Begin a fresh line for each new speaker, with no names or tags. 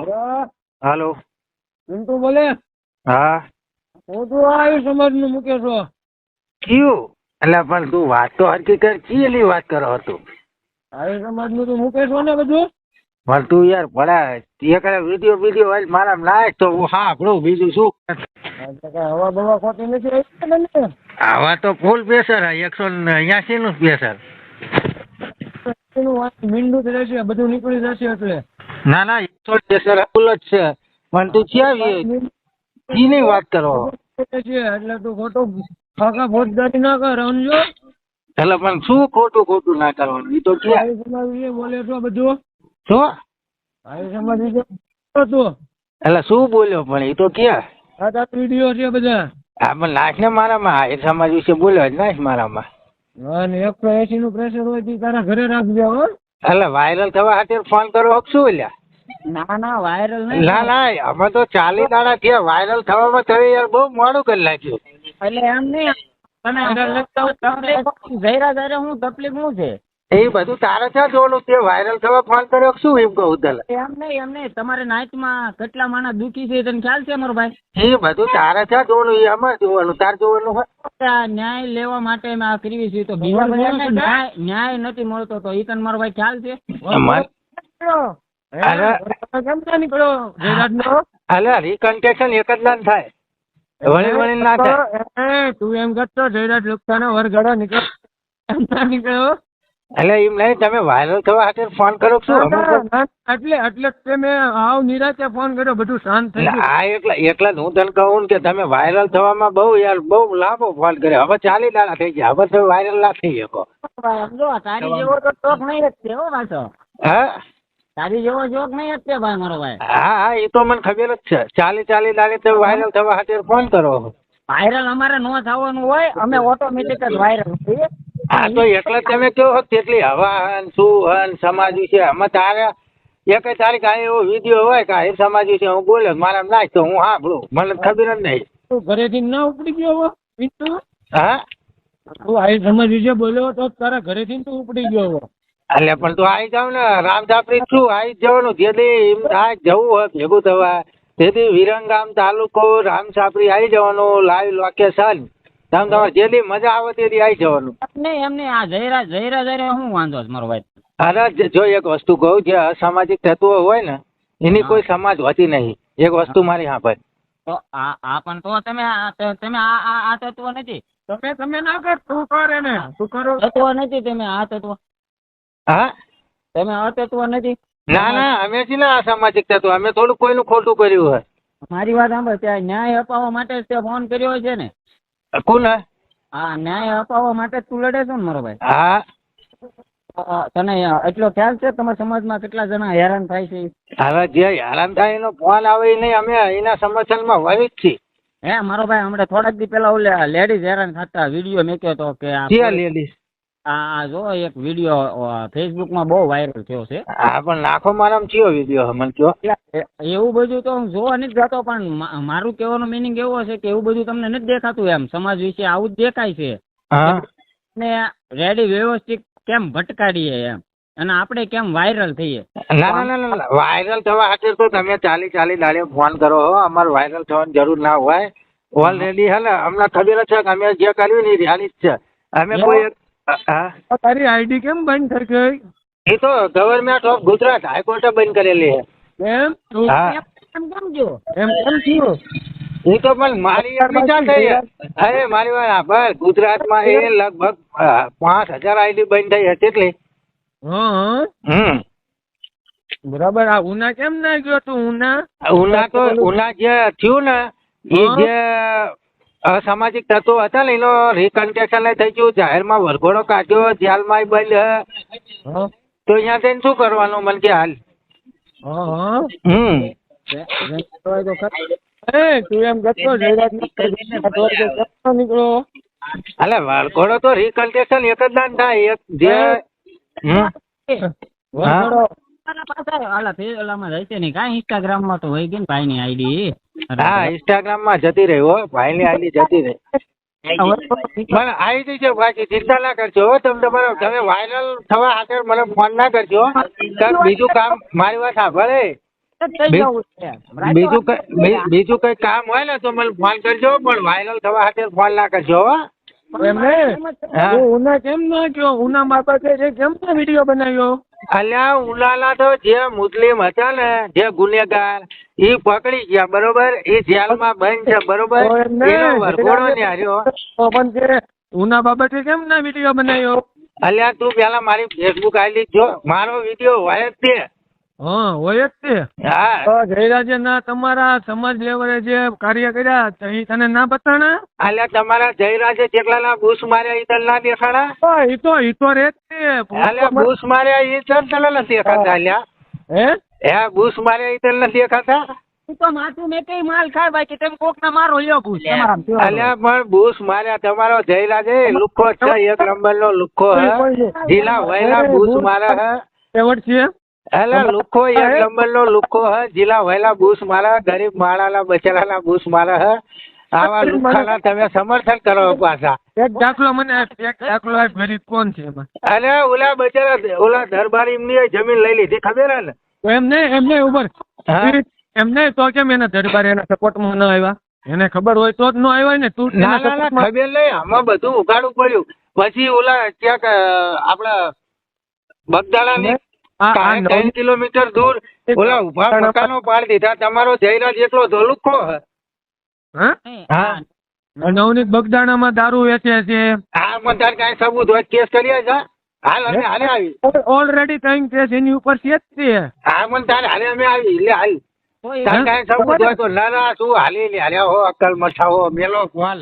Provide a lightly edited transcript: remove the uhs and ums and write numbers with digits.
અરે
હાલો.
પિન્ટુ બોલે.
હા
હું તો આયુ સમાજ નું મૂકે છો.
કયું? એટલે પણ તું વાત તો હરકી કર, ચીલી વાત કરો તું.
આયુ સમાજ નું તો મૂકે છો ને બધું.
પણ તું યાર ભલા એક વિડીયો વિડીયો મારા નાખ તો હું સાંભળું, બીજું શું.
હવા બવા ખોટી નથી આવી ને?
આવા તો ફૂલ પ્રેશર 180 નું પ્રેશર.
મીંડું જ રહેશે, બધું નીકળી જશે એટલે.
ના ના 100 પ્રેશર ફૂલ જ છે. પણ તું ક્યાં ની વાત કરો.
એટલે તું ખોટું ફાકા ફોજદારી ના કર સમજો.
એટલે પણ શું ખોટું ખોટું ના કરવાનું, એ તો ક્યાં
આયુ સમાજ વિશે બોલે છો બધું.
શું
આયુ સમાજ વિશે બોલો તું.
એટલે શું બોલ્યો પણ એ તો ક્યાં.
આ વિડીયો છે બધા.
હા પણ નાખ ને મારામાં, એ સમાજ વિશે બોલ્યો જ નાખ મારામાં.
અને 180 નું પ્રેશર હોય તો તારા ઘરે રાખજે હો.
એટલે વાયરલ થવા ખાतिर ફોન કરો શું ઓલ્યા?
ના ના વાયરલ નહીં.
ના ના અમે તો 40 દાડા થયા વાયરલ થવામાં, તમે યાર બહુ મોડું કરી નાખ્યું.
એટલે એમ નહીં જયરા જયરા હું તકલીફ શું છે?
એ બધું તારે ક્યાં જોવાનું? તે વાયરલ થવા ફોન કર્યો શું એમ કહું તને?
એમ નહીં તમારે નાઇટમાં કેટલા માણસ દુખી છે તને ખ્યાલ છે મારો ભાઈ?
એ બધું તારે ક્યાં જોવાનું? એ અમારે જોવાનું, તાર જોવાનું હોય.
ન્યાય લેવા માટે મેં આ કરવી છે તો બીજા બધાને ન્યાય નથી મળતો તો એ તને મારો ભાઈ ખ્યાલ છે? કેમ નીકળો
અલે રિકન્સ્ટ્રક્શન એક જ લાખ થાય, વળી વળી ના થાય.
તું એમ કરતો જયરાજ લોકતાના વરગાડા નીકળ એમ ના નીકળ્યો.
એટલે એમ નહીં, તમે વાયરલ થવા ખાतिर ફોન કરો શું?
એટલે તમે આવ નિરાતે ફોન કર્યો, બધું શાંત થઈ ગયું.
આ એકલા હું તને કહું કે તમે વાયરલ થવામાં બહુ યાર બહુ લાંબો ફોન કર્યો. હવે 40 દાડા થઈ ગયા, હવે તમે વાયરલ ના થઈ શકો.
સમજો તારી જેવો તો શોખ નહીં જ છે હો પાછો.
હા
તારી જેવો શોખ નહીં જ છે ભાઈ મારો ભાઈ.
હા હા એ તો મને ખબર જ છે. 40 દાડે તમે વાયરલ થવા ખાतिर ફોન કરો.
વાયરલ અમારે નો થવાનું હોય, અમે ઓટોમેટિક જ વાયરલ થઈએ.
હા તો એટલે તમે કહો તેટલી હવા હન શું હન સમાજ વિશે અમે તારે એક તારીખ આ એવો વિડીયો હોય કે એ સમાજ વિશે હું બોલ્યો મારા નાખ તો હું સાંભળું, મને ખબર જ નહીં.
તું ઘરેથી ના ઉપડી ગયો હવે પિન્ટુ?
હા
તું આ સમાજ વિશે બોલ્યો તો તારા ઘરેથી તું ઉપડી ગયો હવે.
એટલે પણ તું આવી જાવ ને રામછાપરી શું આવી જ જવાનું. જેથી એમ થાય જવું હોય ભેગું થવા, તેથી વિરંગામ તાલુકો રામછાપરી આવી જવાનું. લાઈવ લોકેશન તમે તમારે જેથી મજા આવે તેથી આવી જવાનું.
એમને આ જયરા શું વાંધો છે મારો ભાઈ?
અરે જો એક વસ્તુ કહું, જે અસામાજિક તત્વો હોય ને એની કોઈ સમાજ હોતી નહીં. એક વસ્તુ મારી હા ભાઈ
તો આ પણ તો તમે આ તત્વ નથી. તમે ના કર, તું કર એને તું કરો. તત્વ નથી તમે આ તત્વ.
હા
તમે આ તત્વ નથી.
ના ના અમે છીએ ને અસામાજિક તત્વો. અમે થોડું કોઈનું ખોટું કર્યું હોય.
મારી વાત સાંભળ, ત્યાં ન્યાય અપાવવા માટે તે ફોન કર્યો છે ને?
કોણ?
હા ન્યાય અપાવવા માટે તું લડે છો ને મારો ભાઈ?
હા
તને એટલો ખ્યાલ છે તમારા સમાજમાં કેટલા જણા હેરાન થાય છે?
હવે જે હેરાન થાય એનો ફોન આવે એ નહીં, અમે એના સમર્થનમાં હોય જ છીએ.
હે મારો ભાઈ, હમણાં થોડાક દી પેલા ઓલે લેડીઝ હેરાન થતા વિડીયો મેક્યો તો કે
લેડીઝ
આ જો એક વિડીયો ફેસબુકમાં બહુ વાયરલ થયો છે.
હા પણ નાખો મારામાં કયો વિડીયો મને કયો?
એવું બધું તો હું જોવા નથી જતો, પણ મારું કહેવાનો મિનિંગ એવો છે કે એવું બધું તમને નથી દેખાતું એમ સમાજ વિશે આવું જ દેખાય છે.
હા
ને રેડી વ્યવસ્થિત કેમ ભટકાડીએ એમ, અને આપણે કેમ વાયરલ થઈએ?
ના ના ના વાયરલ થવા ખાतिर તો તમે 40 દાડે ફોન કરો હો. અમારે વાયરલ થવાની જરૂર ના હોય. ઓલરેડી હે ને અમને ખબર છે કે અમે જે કર્યું ને એ રિયાલિટી છે. અમે કોઈ
તારી આઈડી કેમ બંધ થઈ ગઈ?
એ તો ગવર્મેન્ટ ઓફ ગુજરાત હાઈકોર્ટે બંધ કરેલી છે.
એમ કેમ જો એમ કેમ થયું?
એ તો પણ મારી એટલી ક્યાં થઈ? અરે મારી વાત બસ ગુજરાતમાં એ લગભગ 5000 આઈડી બંધ થઈ હતી એટલે.
બરાબર. આ ઉના કેમ ના ગયો તું?
ઉના જે થયું ને એ જે અસામાજિક તત્વો હતા ને એનો રિકન્સ્ટ્રક્શન થઈ ગયું. જાહેરમાં વરઘોડો કાઢ્યો, જેલમાં બંધ. તો અહીંયા જઈને શું કરવાનું મને કે હાલ?
તું એમ કરતો નીકળો.
અલે વરઘોડો તો રિકન્સ્ટ્રક્શન એક જ દાન થાય. એક જે
ઇન્સ્ટાગ્રામ માં તો હોય ગઈ ને ભાઈ ની આઈડી.
હા ઇન્સ્ટાગ્રામ માં જતી રહી હો, ભાઈ ની આઈડી જતી રહી. મને આઈડી છે બાકી ચિંતા ના કરજો. તમે વાયરલ થવા ખાતર મને ફોન ના કરજો. બીજું કામ મારી વાત સાંભળે.
થઈ જવું છે.
બીજું કઈ કામ હોય ને તો મને ફોન કરજો, પણ વાયરલ થવા ખાતે ફોન ના કરજો હો.
એમને
હા.
હું ઉના કેમ ના ગયો? ઉના બાબતે જે કેમ ના વિડીયો બનાવ્યો?
અલ્યા ઉલાલા તો જે મુસ્લિમ હતા ને, જે ગુનેગાર ઈ પકડી ગયા બરોબર, ઈ જેલમાં બંધ છે બરોબર,
તો એમને
એનો વરઘોડો ને હાર્યો.
તો પણ તે ઉના બાબતે કેમ ના વિડીયો બનાવ્યો?
અલ્યા તું પેલા મારી ફેસબુક આઈડી જો, મારો વિડીયો હોય જ તે.
હા હોય જ તે.
હા
તો જયરાજે ના તમારા સમાજ લેવલે જે કાર્ય કર્યા તો ઈ તને ના બતાણા?
અલ્યા તમારા જયરાજે જેટલાના બૂસ માર્યા ઈ તને ના દેખાડા?
ઈ તો રે જ તે.
અલ્યા બૂસ માર્યા ઈ તને નથી દેખાતા? અલ્યા
હે
બૂસ માર્યા ઈ તને નથી દેખાતા?
તું તો માથું મેં કઈ માલ ખાય ભાઈ કે તમે કોક ના મારો લ્યો ભૂલ
અલ્યા પણ બૂસ માર્યા તમારો જયરાજે લુખ્ખો છે, એક નંબર નો લુખ્ખો હે, જીલા વહેલા બૂસ મારા હે.
કેવડ છે?
અલ્યા લુખ્ખો એક નંબર નો લુખ્ખો હે, જીલા વહેલા બૂસ મારા, ગરીબ માણાના બચારાના બૂસ મારા હે. આવા લુખ્ખાના તમે સમર્થન કરો પાછા.
એક દાખલો મને એક દાખલો આપ ભરી કોણ છે એમાં?
અલ્યા ઓલા બચારા ઓલા દરબારી એમની જમીન લઈ લીધી ખબર હે ને?
એમને ઉભર
હા?
એમને તો કેમ એના દરબાર એના સપોર્ટમાં ન આવ્યા? એને ખબર હોય તો જ ન આવ્યા ને. તું
ના ના ના ખબર નહીં, આમાં બધું ઉઘાડું પડ્યું. પછી ઓલા ક્યાંક આપડા બગદાણા ની 3 કિલોમીટર દૂર ઓલા ઉભા મકાનો પાડી દીધા. તમારો જયરાજ એકલો ધોલુખો હે. હા
નવનીત બગદાણામાં દારૂ વેચે છે.
હા પણ તાર કઈ સબૂત હોય કેસ કરીએ જા. હાલ અમે હાલે આવી.
ઓલરેડી 3 કેસ એની ઉપર છે જ તે.
હા પણ તાર હાલે અમે આવી એટલે હાલ. તાર કઈ સબૂત હોય તો ના ના શું હાલી લે, હાલે હો અક્કલ મઠા હો મેલો ફોન.